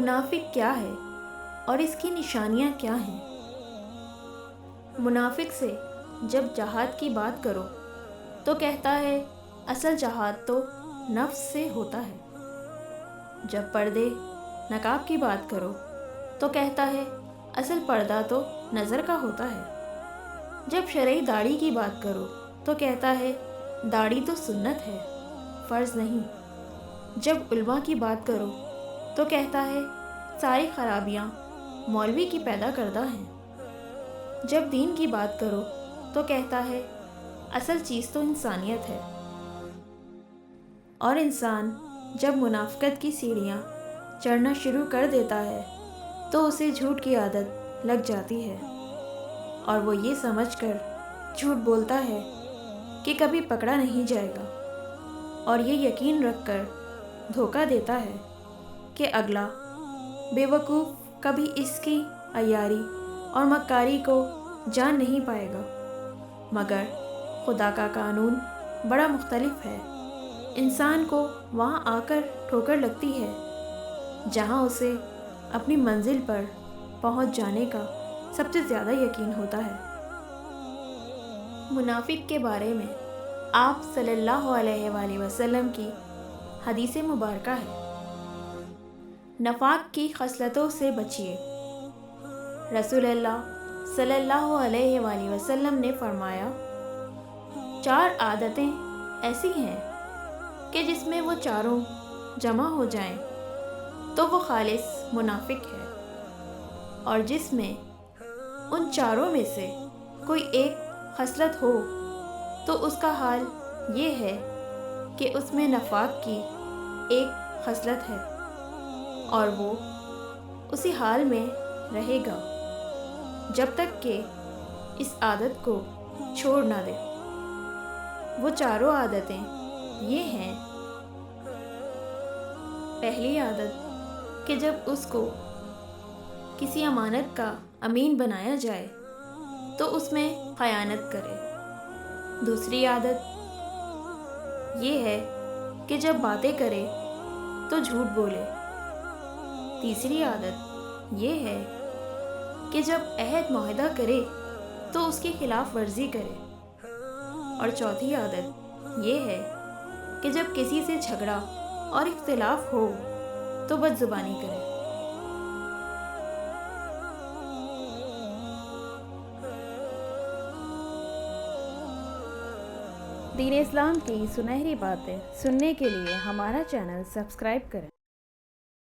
منافق کیا ہے اور اس کی نشانیاں کیا ہیں؟ منافق سے جب جہاد کی بات کرو تو کہتا ہے اصل جہاد تو نفس سے ہوتا ہے۔ جب پردے نقاب کی بات کرو تو کہتا ہے اصل پردہ تو نظر کا ہوتا ہے۔ جب شرعی داڑھی کی بات کرو تو کہتا ہے داڑھی تو سنت ہے، فرض نہیں۔ جب علماء کی بات کرو تو کہتا ہے ساری خرابیاں مولوی کی پیدا کردہ ہیں۔ جب دین کی بات کرو تو کہتا ہے اصل چیز تو انسانیت ہے۔ اور انسان جب منافقت کی سیڑھیاں چڑھنا شروع کر دیتا ہے تو اسے جھوٹ کی عادت لگ جاتی ہے، اور وہ یہ سمجھ کر جھوٹ بولتا ہے کہ کبھی پکڑا نہیں جائے گا، اور یہ یقین رکھ کر دھوکہ دیتا ہے کہ اگلا بے وقوف کبھی اس کی عیاری اور مکاری کو جان نہیں پائے گا۔ مگر خدا کا قانون بڑا مختلف ہے۔ انسان کو وہاں آ کر ٹھوکر لگتی ہے جہاں اسے اپنی منزل پر پہنچ جانے کا سب سے زیادہ یقین ہوتا ہے۔ منافق کے بارے میں آپ صلی اللہ علیہ وآلہ وسلم کی حدیث مبارکہ ہے، نفاق کی خصلتوں سے بچیے۔ رسول اللہ صلی اللہ علیہ وآلہ وسلم نے فرمایا 4 عادتیں ایسی ہیں کہ جس میں وہ چاروں جمع ہو جائیں تو وہ خالص منافق ہے، اور جس میں ان چاروں میں سے کوئی ایک خصلت ہو تو اس کا حال یہ ہے کہ اس میں نفاق کی ایک خصلت ہے، اور وہ اسی حال میں رہے گا جب تک کہ اس عادت کو چھوڑ نہ دے۔ وہ چاروں عادتیں یہ ہیں: پہلی عادت کہ جب اس کو کسی امانت کا امین بنایا جائے تو اس میں خیانت کرے۔ دوسری عادت یہ ہے کہ جب باتیں کرے تو جھوٹ بولے۔ تیسری عادت یہ ہے کہ جب عہد معاہدہ کرے تو اس کی خلاف ورزی کرے۔ اور چوتھی عادت یہ ہے کہ جب کسی سے جھگڑا اور اختلاف ہو تو بد زبانی کرے۔ دین اسلام کی سنہری باتیں سننے کے لیے ہمارا چینل سبسکرائب کریں۔